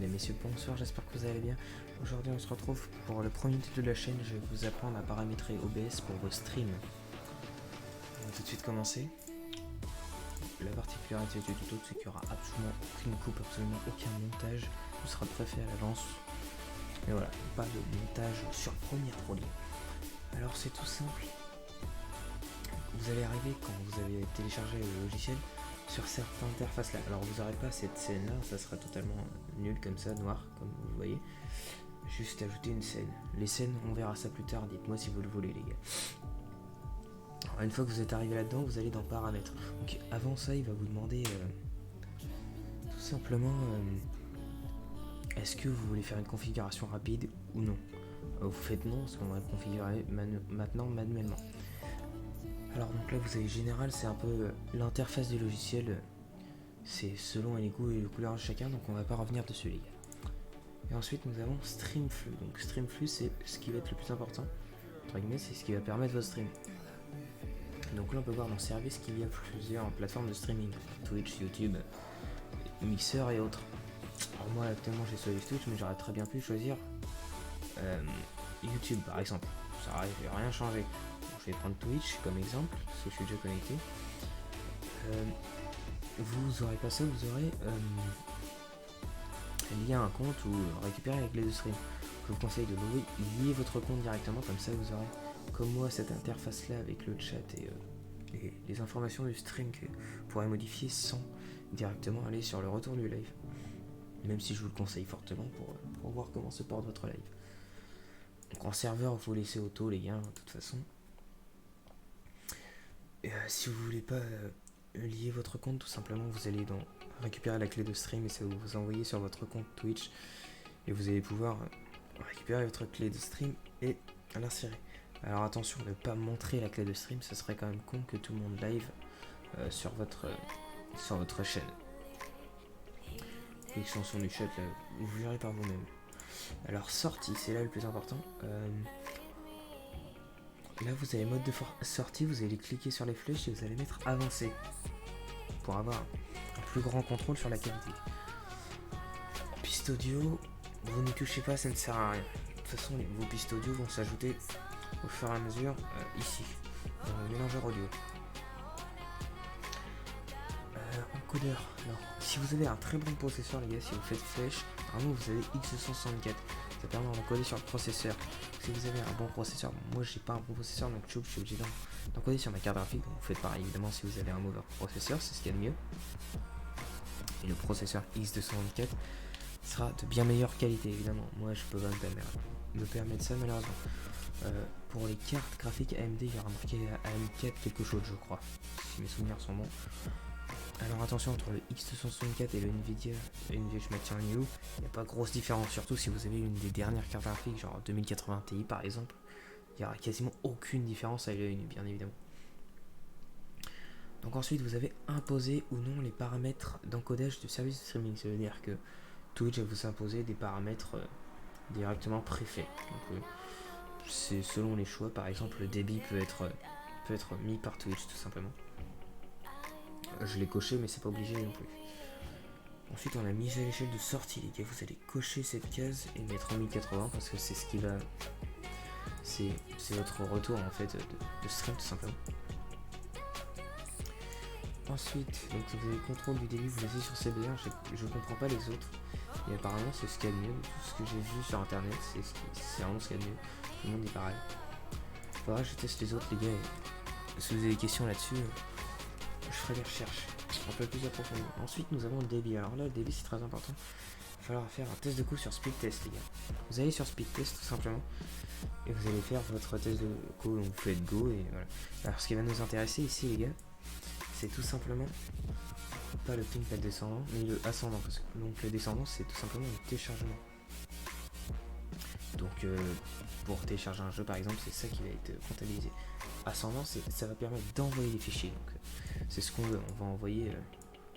messieurs, bonsoir, j'espère que vous allez bien. Aujourd'hui on se retrouve pour le premier tuto de la chaîne. Je vais vous apprendre à paramétrer OBS pour vos streams. On va tout de suite commencer. La particularité du tuto, c'est qu'il n'y aura absolument aucune coupe, absolument aucun montage. Tout sera préfet à l'avance. Et voilà, pas de montage sur première folie. Alors c'est tout simple. Vous allez arriver quand vous avez téléchargé le logiciel sur cette interface là. Alors vous n'aurez pas cette scène là, ça sera totalement nul comme ça, noir, comme vous voyez. Juste ajouter une scène. Les scènes, on verra ça plus tard, dites-moi si vous le voulez les gars. Alors, une fois que vous êtes arrivé là-dedans, vous allez dans paramètres. Donc avant ça, il va vous demander tout simplement est-ce que vous voulez faire une configuration rapide ou non. Vous faites non, parce qu'on va configurer maintenant manuellement. Alors donc là vous avez général, c'est un peu l'interface du logiciel, c'est selon les goûts et les couleurs de chacun, donc on va pas revenir dessus les gars. Et ensuite nous avons Streamflow. Donc Streamflow c'est ce qui va être le plus important, entre guillemets, c'est ce qui va permettre votre stream. Donc là on peut voir dans service qu'il y a plusieurs plateformes de streaming, Twitch, YouTube, Mixer et autres. Alors moi actuellement j'ai choisi Twitch, mais j'aurais très bien pu choisir YouTube par exemple, ça n'aurait rien changé. Je vais prendre Twitch comme exemple, parce que je suis déjà connecté. Vous aurez pas ça, vous aurez lié un compte ou récupérer la clé de stream. Je vous conseille de lier votre compte directement, comme ça vous aurez, comme moi, cette interface là avec le chat et les informations du stream que vous pourrez modifier sans directement aller sur le retour du live. Même si je vous le conseille fortement pour voir comment se porte votre live. Donc en serveur, vous laissez auto les gars, de toute façon. Si vous voulez pas lier votre compte, tout simplement vous allez dans récupérer la clé de stream et ça va vous envoyer sur votre compte Twitch et vous allez pouvoir récupérer votre clé de stream et l'insérer. Alors attention de ne pas montrer la clé de stream, ce serait quand même con que tout le monde live sur votre chaîne. L'extension du chat là, vous verrez par vous-même. Alors sortie, c'est là le plus important. Là vous avez mode de sortie, vous allez cliquer sur les flèches et vous allez mettre avancé pour avoir un plus grand contrôle sur la qualité. Piste audio, vous n'y touchez pas, ça ne sert à rien. De toute façon vos pistes audio vont s'ajouter au fur et à mesure ici, dans le mélangeur audio. Encodeur, alors si vous avez un très bon processeur les gars, si vous faites flèche, normalement vous avez X264. Ça permet d'encoder sur le processeur. Si vous avez un bon processeur, moi j'ai pas un bon processeur donc je suis obligé d'encoder sur ma carte graphique. Donc vous faites pareil évidemment si vous avez un mauvais processeur, c'est ce qu'il y a de mieux. Et le processeur X264 sera de bien meilleure qualité évidemment. Moi je peux pas me permettre ça malheureusement. Pour les cartes graphiques AMD, il y aura marqué AM4 quelque chose je crois, si mes souvenirs sont bons. Alors attention, entre le X264 et le Nvidia HMAX New, il n'y a pas grosse différence, surtout si vous avez une des dernières cartes graphiques, genre 2080 Ti par exemple, il n'y aura quasiment aucune différence à l'œil nu, bien évidemment. Donc ensuite, vous avez imposé ou non les paramètres d'encodage du service de streaming, ça veut dire que Twitch va vous imposer des paramètres directement préfaits. Donc c'est selon les choix, par exemple le débit peut être mis par Twitch tout simplement. Je l'ai coché mais c'est pas obligé non plus. Ensuite on a mis à l'échelle de sortie les gars, vous allez cocher cette case et mettre en 1080 parce que c'est ce qui va... C'est votre retour en fait de stream tout simplement. Ensuite, donc vous avez le contrôle du débit, vous laissez sur CB1, je comprends pas les autres. Et apparemment c'est ce qu'il y a de mieux, de tout ce que j'ai vu sur internet, c'est vraiment ce qu'il y a de mieux. Tout le monde dit pareil. Faudra que je teste les autres les gars et si vous avez des questions là-dessus, je ferai des recherches un peu plus approfondies. Ensuite nous avons le débit. Alors là le débit c'est très important. Il va falloir faire un test de coup sur speed test les gars. Vous allez sur speed test tout simplement et vous allez faire votre test de coup, donc vous faites go et voilà. Alors ce qui va nous intéresser ici les gars, c'est tout simplement pas le ping pad descendant mais le ascendant, parce que donc le descendant c'est tout simplement le téléchargement. Donc pour télécharger un jeu par exemple c'est ça qui va être comptabilisé. Ascendant ça va permettre d'envoyer des fichiers, donc c'est ce qu'on veut, on va envoyer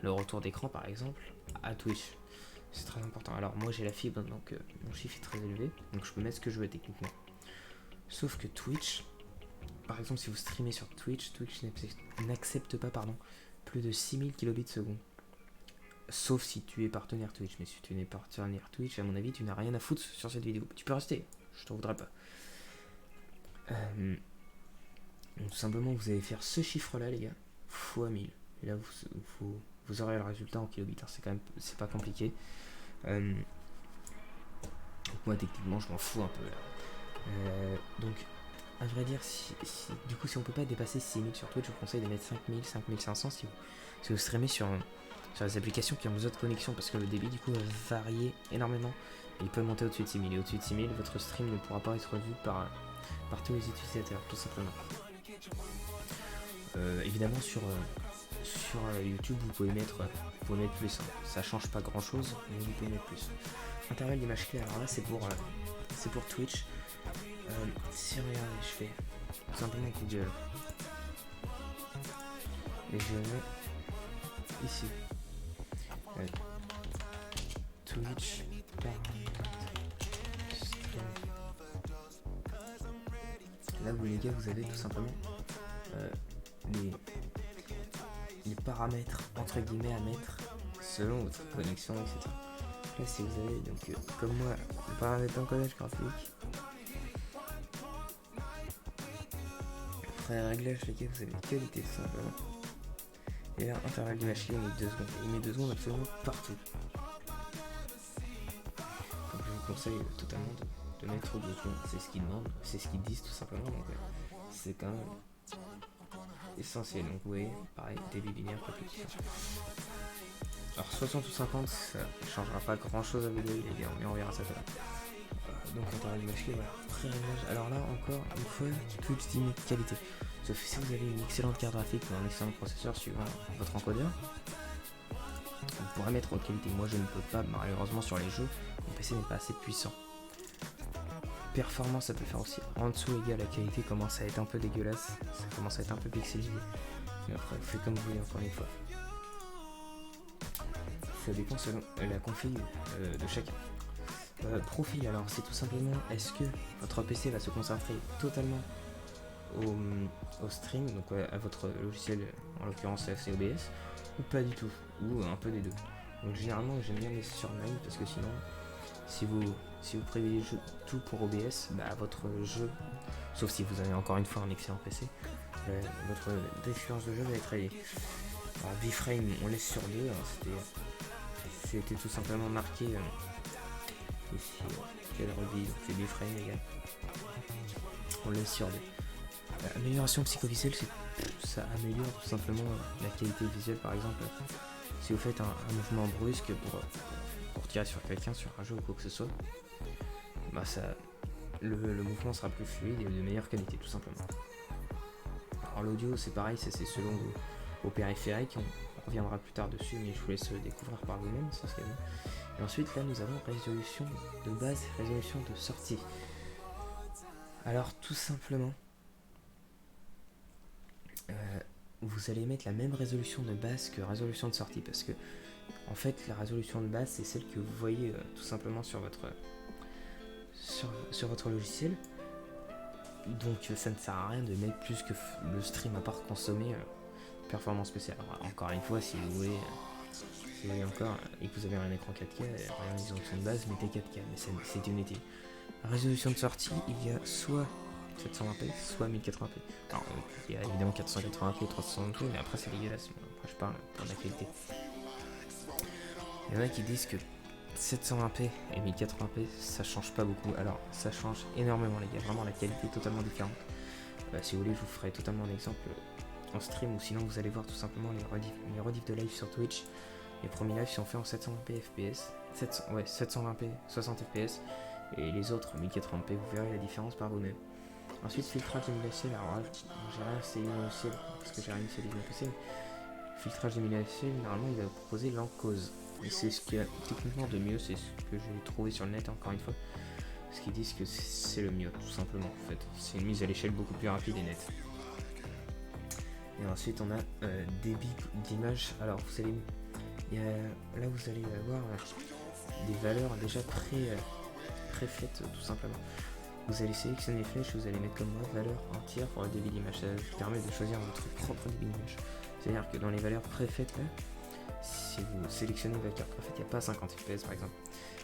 le retour d'écran par exemple à Twitch, c'est très important. Alors moi j'ai la fibre donc mon chiffre est très élevé donc je peux mettre ce que je veux techniquement, sauf que Twitch par exemple si vous streamez sur Twitch n'accepte pas plus de 6000 kilobits seconde. sauf si tu es partenaire Twitch. Mais si tu n'es partenaire Twitch, à mon avis, tu n'as rien à foutre sur cette vidéo. Tu peux rester, je t'en voudrais pas. Donc, tout simplement, vous allez faire ce chiffre-là, les gars, fois 1000. Et là, vous aurez le résultat en kilobits. Hein. C'est pas compliqué. Donc moi, techniquement, je m'en fous un peu là. Donc, à vrai dire, si on peut pas dépasser 6000 sur Twitch, je vous conseille de mettre 5000, 5500 si vous streamez sur les applications qui ont besoin de connexion, parce que le débit du coup va varier énormément et il peut monter au-dessus de 6000, et au-dessus de 6000 votre stream ne pourra pas être vu par tous les utilisateurs, tout simplement. Évidemment sur YouTube vous pouvez mettre plus, hein. Ça change pas grand chose, mais vous pouvez mettre plus. Intervalle d'image clé, alors là c'est pour Twitch. Si regardez, je fais tout simplement Google et je mets ici Twitch stream. Là vous les gars, vous avez tout simplement les paramètres entre guillemets à mettre selon votre connexion, etc. Là si vous avez donc comme moi le paramètre d'encodage graphique, après réglage les gars, vous avez qualité tout simplement, et là intervalle d'image clé, il met 2 secondes absolument partout. Donc je vous conseille totalement de mettre 2 secondes, c'est ce qu'ils demandent, c'est ce qu'ils disent tout simplement, donc c'est quand même essentiel. Donc vous voyez, pareil, débit binaire, pas plus. Alors 60 ou 50, ça changera pas grand chose à vous les gars, mais on verra ça tout à l'heure. Donc intervalle d'image clé, voilà, pré-réglage. Alors là encore une fois, Twitch dit qualité. Sauf si vous avez une excellente carte graphique ou un excellent processeur suivant votre encodeur, vous pourrez mettre en qualité. Moi je ne peux pas, malheureusement sur les jeux, mon PC n'est pas assez puissant. Performance ça peut faire aussi. En dessous les gars, la qualité commence à être un peu dégueulasse, ça commence à être un peu pixelisé. Mais après vous faites comme vous voulez encore une fois. Ça dépend selon la config de chacun. Profil, alors c'est tout simplement, est-ce que votre PC va se concentrer totalement au stream, donc à votre logiciel, en l'occurrence c'est OBS, ou pas du tout, ou un peu des deux. Donc généralement j'aime bien laisser sur main, parce que sinon si vous privilégiez tout pour OBS, votre jeu, sauf si vous avez encore une fois un excellent PC, votre expérience de jeu va être rayée. Alors B-frame on laisse sur 2, c'était tout simplement marqué ici, quelle revue, donc c'est B-frame les gars, on laisse sur 2. Amélioration psychovisuelle, ça améliore tout simplement la qualité visuelle. Par exemple, si vous faites un mouvement brusque pour tirer sur quelqu'un, sur un jeu ou quoi que ce soit, le mouvement sera plus fluide et de meilleure qualité tout simplement. Alors l'audio c'est pareil, c'est selon vos périphériques, on reviendra plus tard dessus, mais je vous laisse découvrir par vous-même, c'est ce qu'il y a. Et ensuite là nous avons résolution de base, résolution de sortie. Alors tout simplement, vous allez mettre la même résolution de base que résolution de sortie, parce que en fait la résolution de base c'est celle que vous voyez tout simplement sur votre logiciel, donc ça ne sert à rien de mettre plus que le stream à part consommer performance spéciale. Alors, encore une fois, si vous voulez encore et que vous avez un écran 4K, la résolution de base mettez 4K, mais c'est inutile. La résolution de sortie, il y a soit 720p, soit 1080p. Alors, il y a évidemment 480p, 360p, mais après c'est dégueulasse. Après, je parle pour la qualité. Il y en a qui disent que 720p et 1080p ça change pas beaucoup. Alors, ça change énormément, les gars. Vraiment, la qualité est totalement différente. Si vous voulez, je vous ferai totalement l'exemple en stream, ou sinon vous allez voir tout simplement les rediffs de live sur Twitch. Les premiers lives sont faits en 720p FPS, 720p 60 fps, et les autres 1080p, vous verrez la différence par vous-même. Ensuite, filtrage des logiciels. Alors là, j'ai rien essayé mon logiciel parce que j'ai rien initialisé mon PC. Filtrage des logiciels, normalement il va proposer l'encause. Et c'est ce qu'il y a techniquement de mieux, c'est ce que j'ai trouvé sur le net encore une fois. Ce qu'ils disent que c'est le mieux, tout simplement en fait. C'est une mise à l'échelle beaucoup plus rapide et nette. Et ensuite on a débit d'image. Alors vous allez, là vous allez avoir des valeurs déjà préfaites tout simplement. Vous allez sélectionner les flèches, vous allez mettre comme moi valeur entière pour le débit d'image. Ça vous permet de choisir votre propre débit d'image. C'est-à-dire que dans les valeurs préfaites là, si vous sélectionnez votre carte. En fait, il n'y a pas 50 FPS par exemple.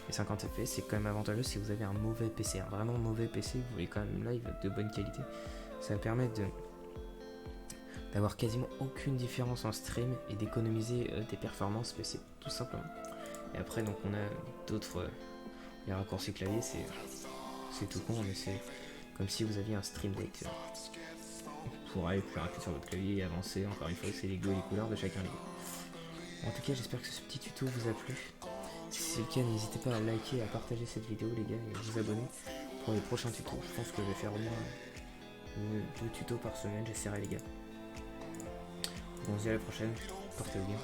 Et 50 FPS, c'est quand même avantageux si vous avez un mauvais PC, un vraiment mauvais PC, vous voulez quand même live de bonne qualité. Ça va permettre d'avoir quasiment aucune différence en stream et d'économiser des performances PC, tout simplement. Et après, donc on a d'autres. Les raccourcis clavier, c'est tout con, mais c'est comme si vous aviez un stream deck pour aller plus rapide sur votre clavier et avancer. Encore une fois, c'est les go et les couleurs de chacun des go. En tout cas, j'espère que ce petit tuto vous a plu. Si c'est le cas, n'hésitez pas à liker et à partager cette vidéo, les gars, et à vous abonner pour les prochains tutos. Je pense que je vais faire au moins 2 tutos par semaine, j'essaierai, les gars. Bon, on se dit à la prochaine, portez-vous bien.